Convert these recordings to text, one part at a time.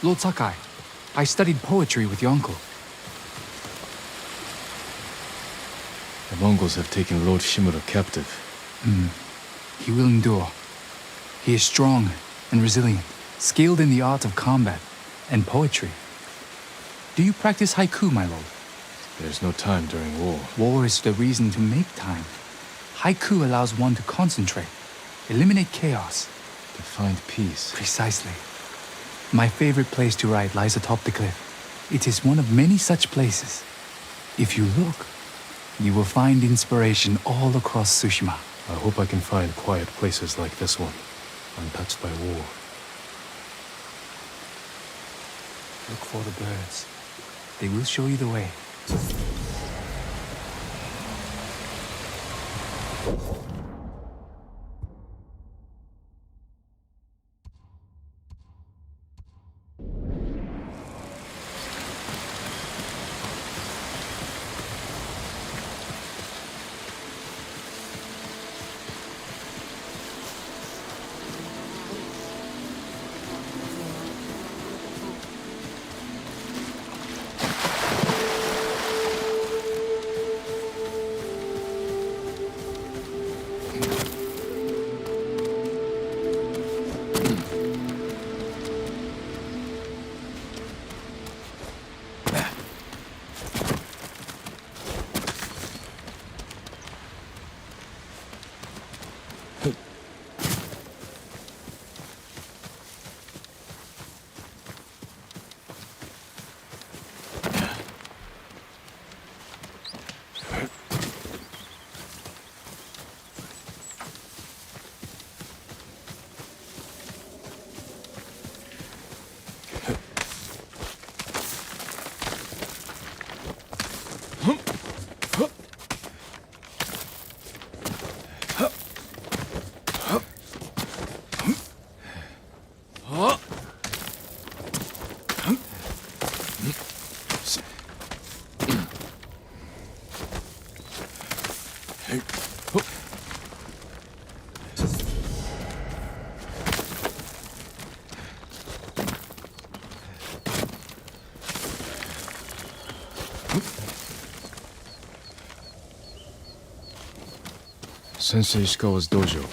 Lord Sakai, I studied poetry with your uncle. The Mongols have taken Lord Shimura captive. He will endure. He is strong and resilient, skilled in the art of combat and poetry. Do you practice haiku, my lord? There's no time during war. War is the reason to make time. Haiku allows one to concentrate, eliminate chaos. To find peace. Precisely. My favorite place to write lies atop the cliff. It is one of many such places. If you look, you will find inspiration all across Tsushima. I hope I can find quiet places like this one, untouched by war. Look for the birds. They will show you the way. Sensei Ishikawa's dojo.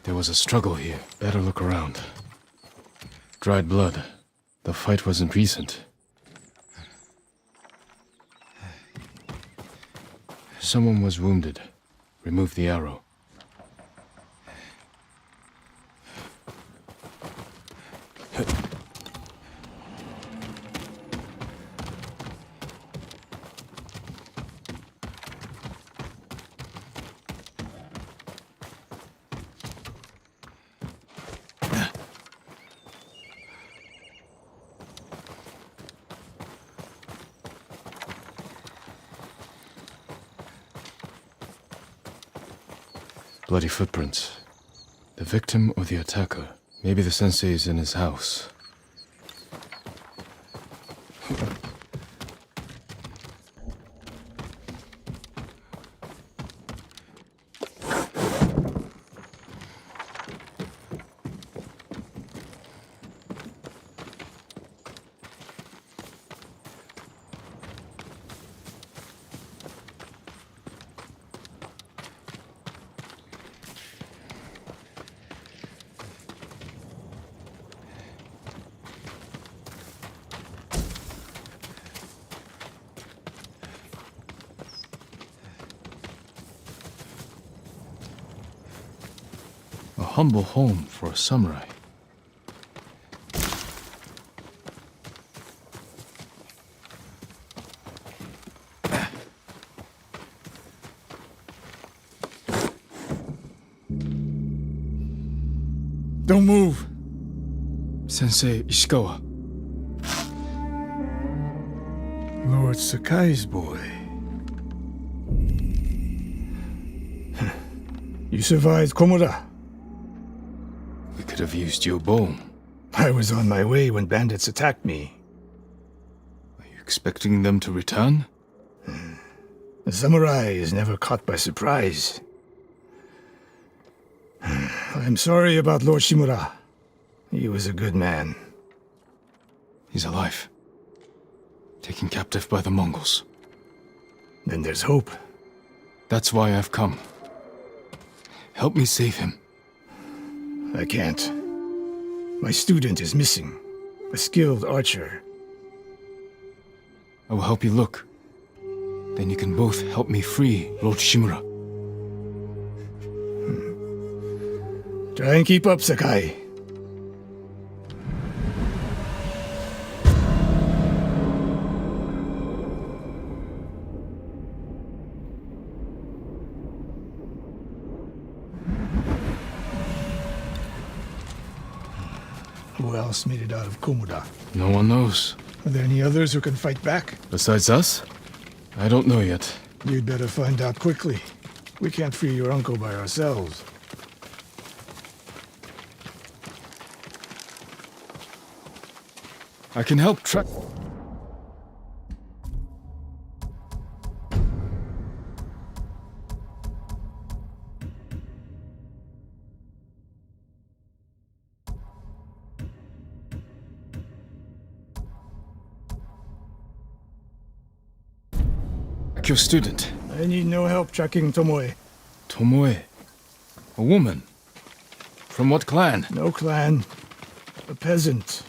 There was a struggle here. Better look around. Dried blood. The fight wasn't recent. Someone was wounded. Remove the arrow. Bloody footprints. The victim or the attacker. Maybe the sensei is in his house. A humble home for a samurai. Don't move. Sensei Ishikawa. Lord Sakai's boy. You survived Komoda. We could have used your bow. I was on my way when bandits attacked me. Are you expecting them to return? The samurai is never caught by surprise. I'm sorry about Lord Shimura. He was a good man. He's alive. Taken captive by the Mongols. Then there's hope. That's why I've come. Help me save him. I can't. My student is missing. A skilled archer. I will help you look. Then you can both help me free Lord Shimura. Try and keep up, Sakai. Who else made it out of Komoda? No one knows. Are there any others who can fight back? Besides us? I don't know yet. You'd better find out quickly. We can't free your uncle by ourselves. I can help track... your student. I need no help tracking Tomoe. Tomoe. A woman. From what clan? No clan. A peasant.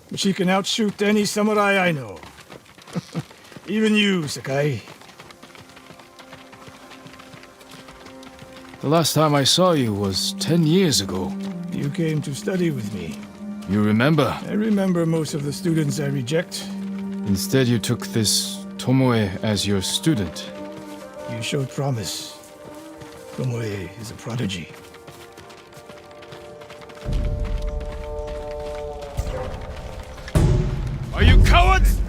But she can outshoot any samurai I know. Even you, Sakai. The last time I saw you was 10 years ago. You came to study with me. You remember? I remember most of the students I reject. Instead you took this Tomoe as your student. You showed promise. Tomoe is a prodigy. Are you cowards?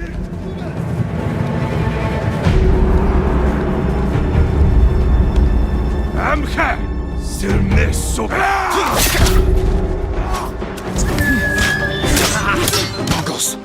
Mongols!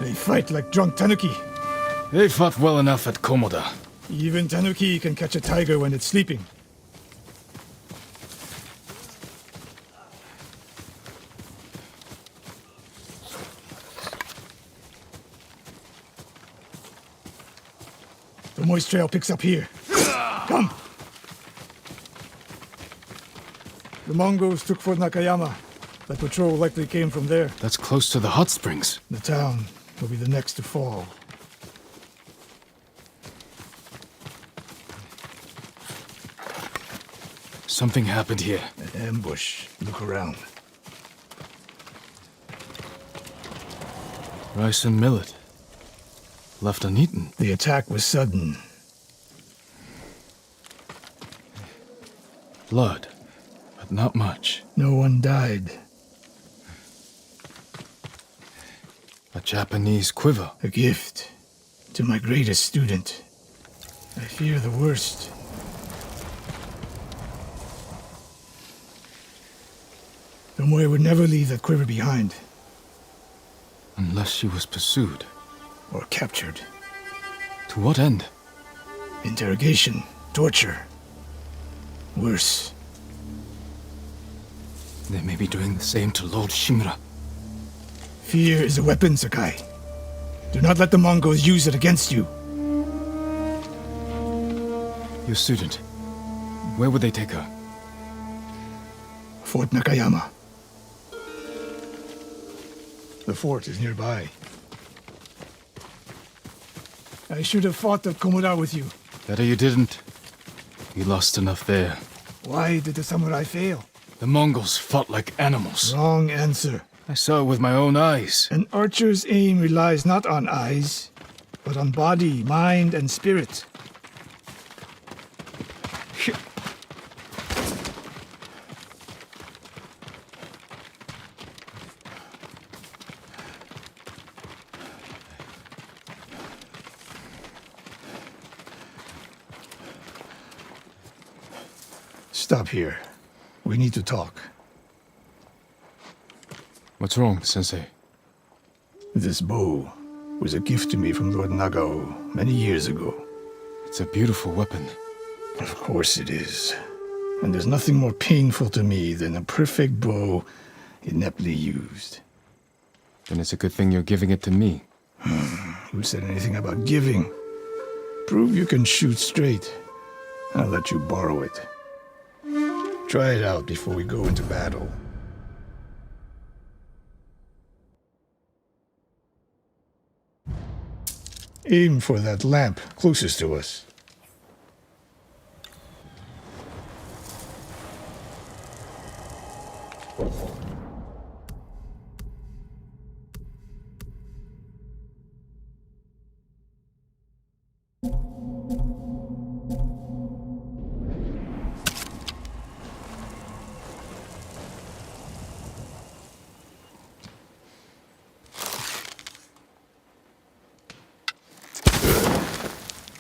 They fight like drunk tanuki. They fought well enough at Komoda. Even tanuki can catch a tiger when it's sleeping. The moist trail picks up here. Come! The Mongols took Fort Nakayama. The patrol likely came from there. That's close to the hot springs. The town will be the next to fall. Something happened here. An ambush. Look around. Rice and millet. Left uneaten. The attack was sudden. Blood, but not much. No one died. A Japanese quiver. A gift to my greatest student. I fear the worst. Tomoe would never leave that quiver behind. Unless she was pursued. Or captured. To what end? Interrogation. Torture. Worse. They may be doing the same to Lord Shimura. Fear is a weapon, Sakai. Do not let the Mongols use it against you. Your student. Where would they take her? Fort Nakayama. The fort is nearby. I should have fought at Komura with you. Better you didn't. You lost enough there. Why did the samurai fail? The Mongols fought like animals. Wrong answer. I saw it with my own eyes. An archer's aim relies not on eyes, but on body, mind, and spirit. Stop here. We need to talk. What's wrong, Sensei? This bow was a gift to me from Lord Nagao many years ago. It's a beautiful weapon. Of course it is. And there's nothing more painful to me than a perfect bow ineptly used. Then it's a good thing you're giving it to me. Who said anything about giving? Prove you can shoot straight. I'll let you borrow it. Try it out before we go into battle. Aim for that lamp closest to us.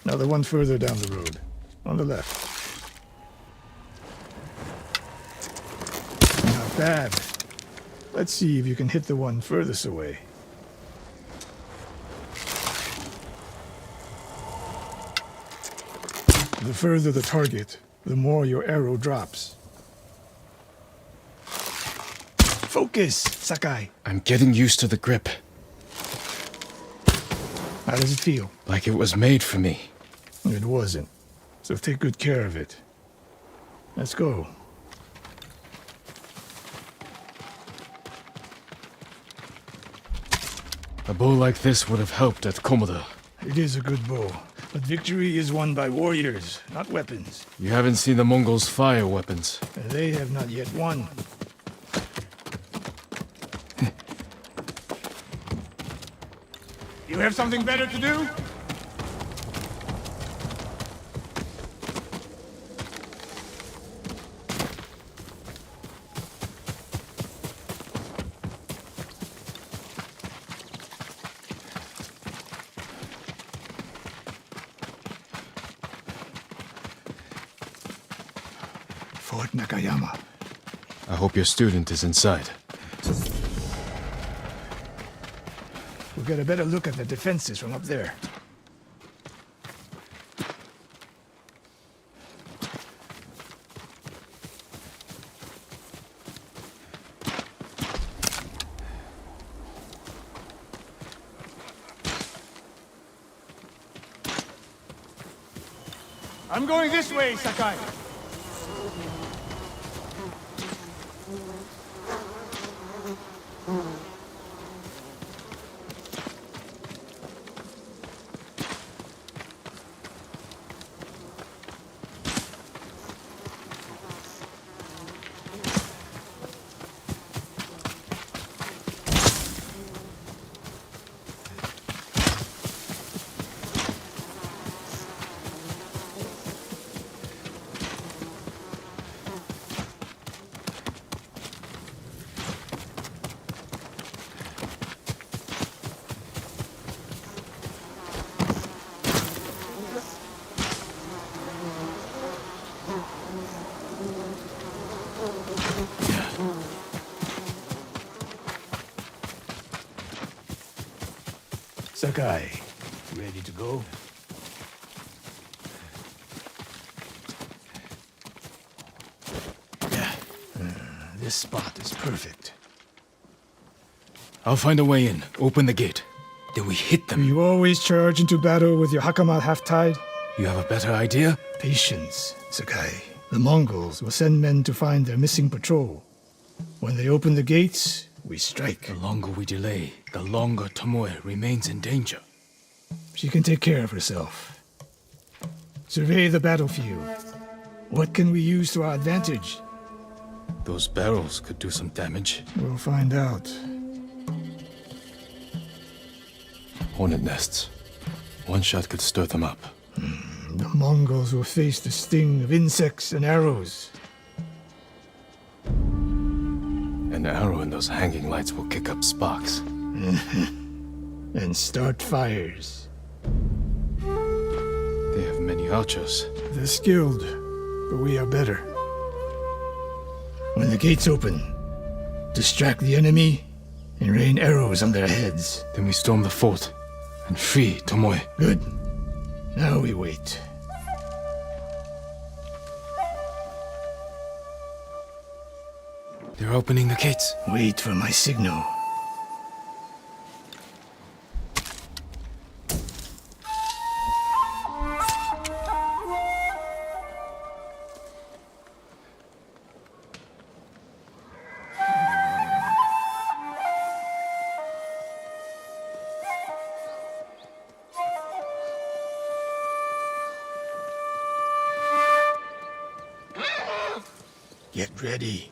Now the one further down the road, on the left. Not bad. Let's see if you can hit the one furthest away. The further the target, the more your arrow drops. Focus, Sakai. I'm getting used to the grip. How does it feel? Like it was made for me. It wasn't. So take good care of it. Let's go. A bow like this would have helped at Komoda. It is a good bow, but victory is won by warriors, not weapons. You haven't seen the Mongols fire weapons. They have not yet won. You have something better to do? Fort Nakayama. I hope your student is inside. We'll get a better look at the defenses from up there. I'm going this way, Sakai. Sakai, ready to go? This spot is perfect. I'll find a way in. Open the gate. Then we hit them. You always charge into battle with your hakama half-tied? You have a better idea? Patience, Sakai. The Mongols will send men to find their missing patrol. When they open the gates, we strike. The longer we delay, the longer Tomoe remains in danger. She can take care of herself. Survey the battlefield. What can we use to our advantage? Those barrels could do some damage. We'll find out. Hornet nests. One shot could stir them up. The Mongols will face the sting of insects and arrows. An arrow in those hanging lights will kick up sparks. And start fires. They have many archers. They're skilled, but we are better. When the gates open, distract the enemy and rain arrows on their heads. Then we storm the fort and free Tomoe. Good. Now we wait. They're opening the gates. Wait for my signal. Get ready.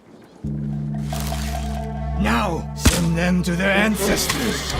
Now, send them to their ancestors.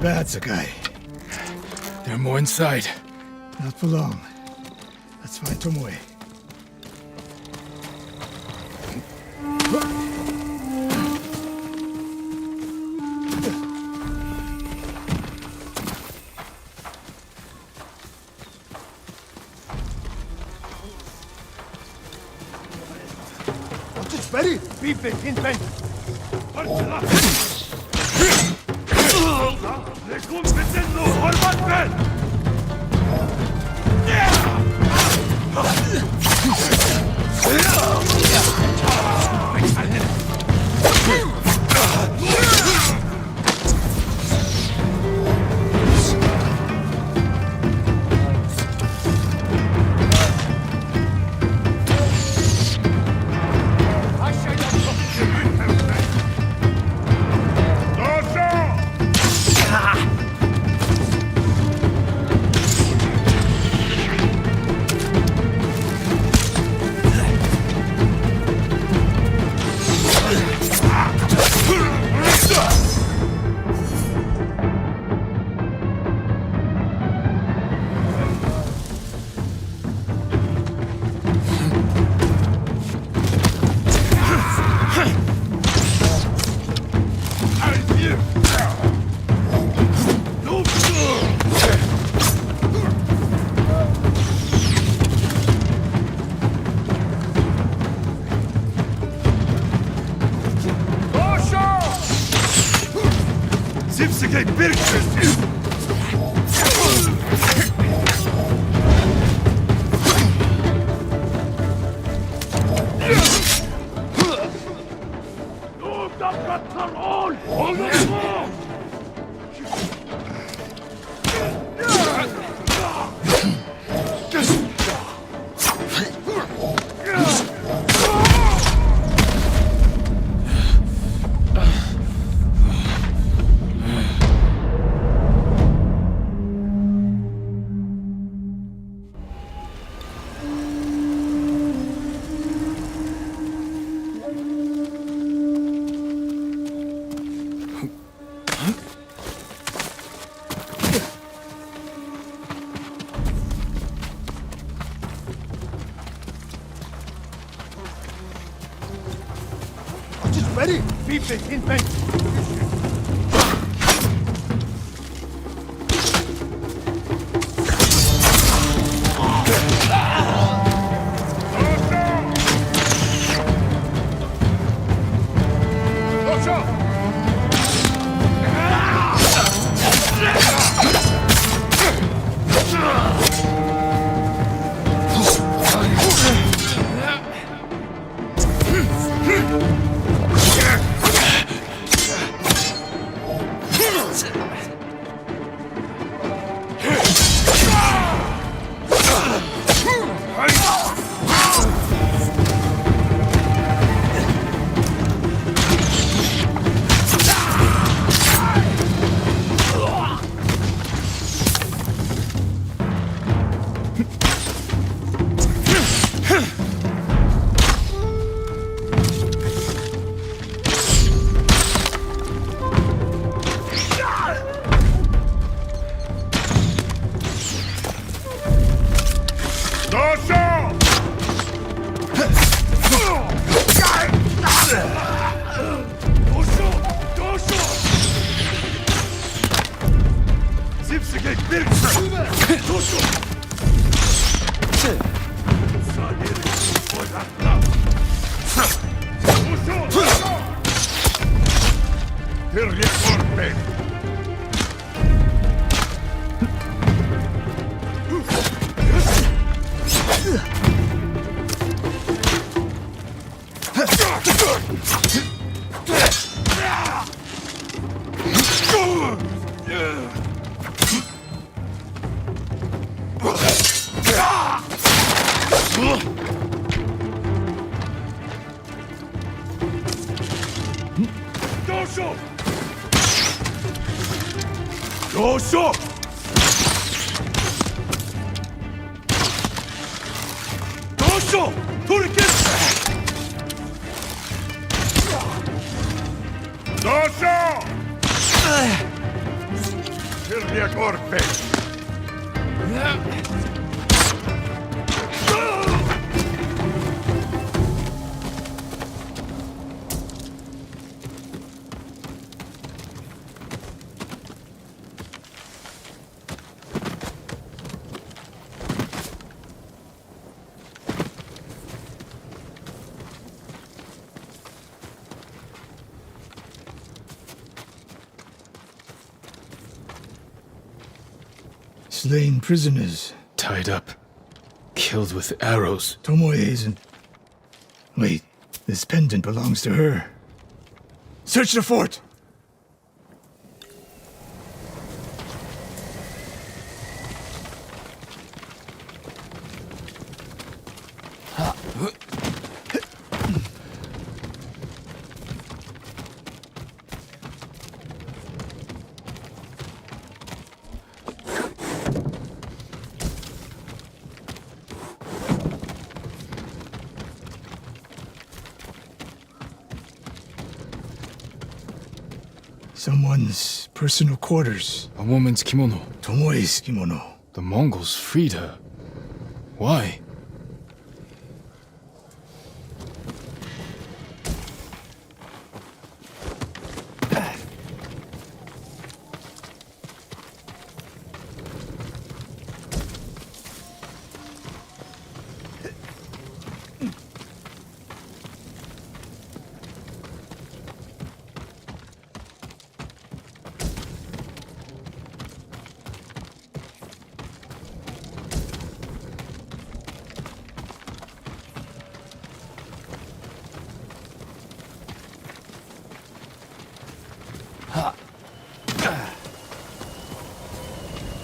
Bad, Sakai. There are more inside. Not for long. Let's find Tomoe. Ready? Bife, hinten! Lekum betenno, hormat ben! Sensei, biriktir! Ready? People in Slain prisoners. Tied up. Killed with arrows. Tomoe isn't... Wait, this pendant belongs to her. Search the fort! Someone's personal quarters. A woman's kimono. Tomoe's kimono. The Mongols freed her. Why?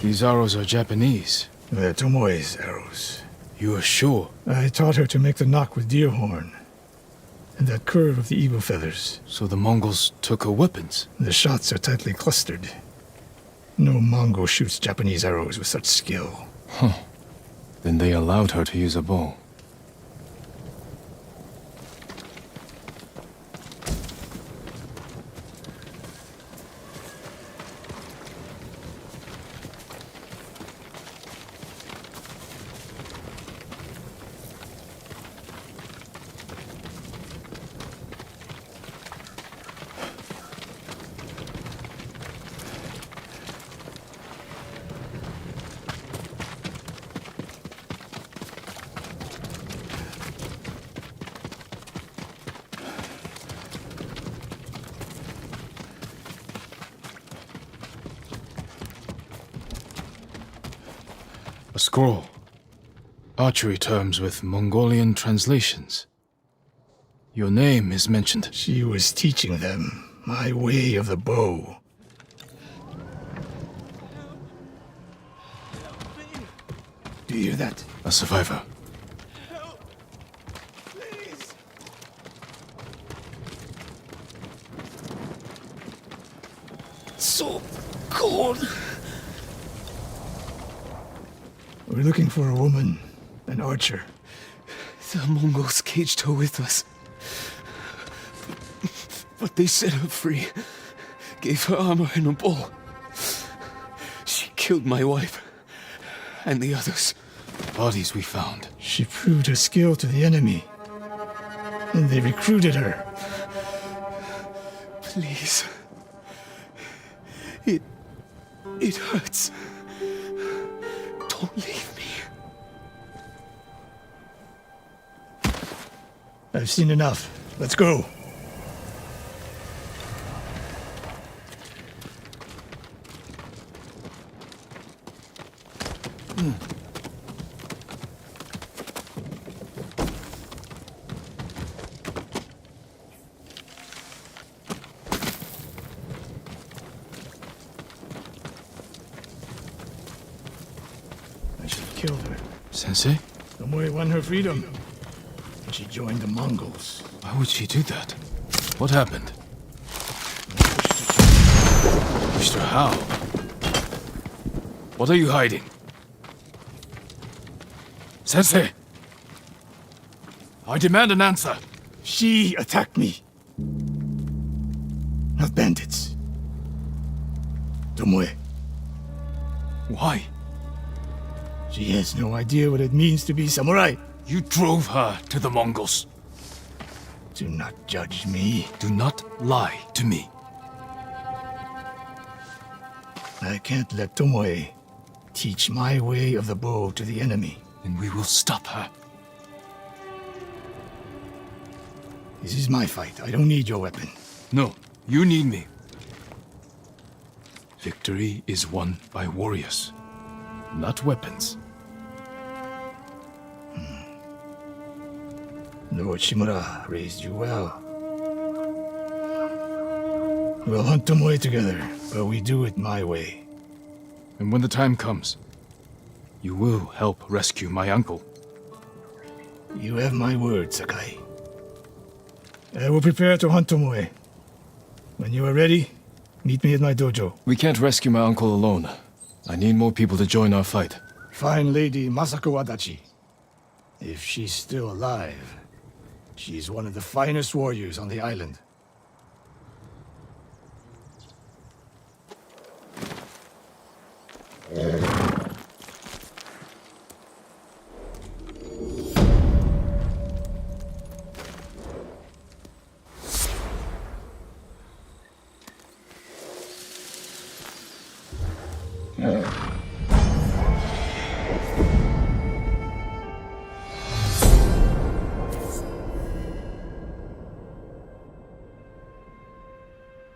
These arrows are Japanese. They're Tomoe's arrows. You are sure? I taught her to make the knock with deer horn. And that curve of the eagle feathers. So the Mongols took her weapons? The shots are tightly clustered. No Mongol shoots Japanese arrows with such skill. Huh. Then they allowed her to use a bow. A scroll. Archery terms with Mongolian translations. Your name is mentioned. She was teaching them my way of the bow. Do you hear that? A survivor. So cold. We're looking for a woman, an archer. The Mongols caged her with us. But they set her free. Gave her armor and a bow. She killed my wife. And the others. Bodies we found. She proved her skill to the enemy. And they recruited her. Please. It hurts. Don't leave me. I've seen enough. Let's go. I should have killed her. Sensei? Tomoe won her freedom. And she joined the Mongols. Why would she do that? What happened? Pushed her how? What are you hiding? Sensei! I demand an answer! She attacked me. Not bandits. Tomoe. Why? She has no idea what it means to be samurai. You drove her to the Mongols. Do not judge me. Do not lie to me. I can't let Tomoe teach my way of the bow to the enemy. And we will stop her. This is my fight. I don't need your weapon. No, you need me. Victory is won by warriors, not weapons. Lord Shimura raised you well. We'll hunt Tomoe together, but we do it my way. And when the time comes, you will help rescue my uncle. You have my word, Sakai. I will prepare to hunt Tomoe. When you are ready, meet me at my dojo. We can't rescue my uncle alone. I need more people to join our fight. Fine lady Masako Adachi. If she's still alive, she's one of the finest warriors on the island.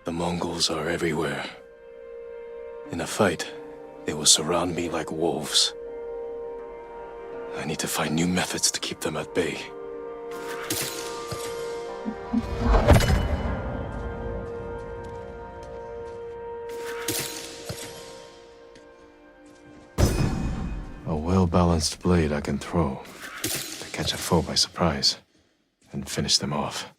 The Mongols are everywhere. In a fight, they will surround me like wolves. I need to find new methods to keep them at bay. well-balanced blade I can throw to catch a foe by surprise and finish them off.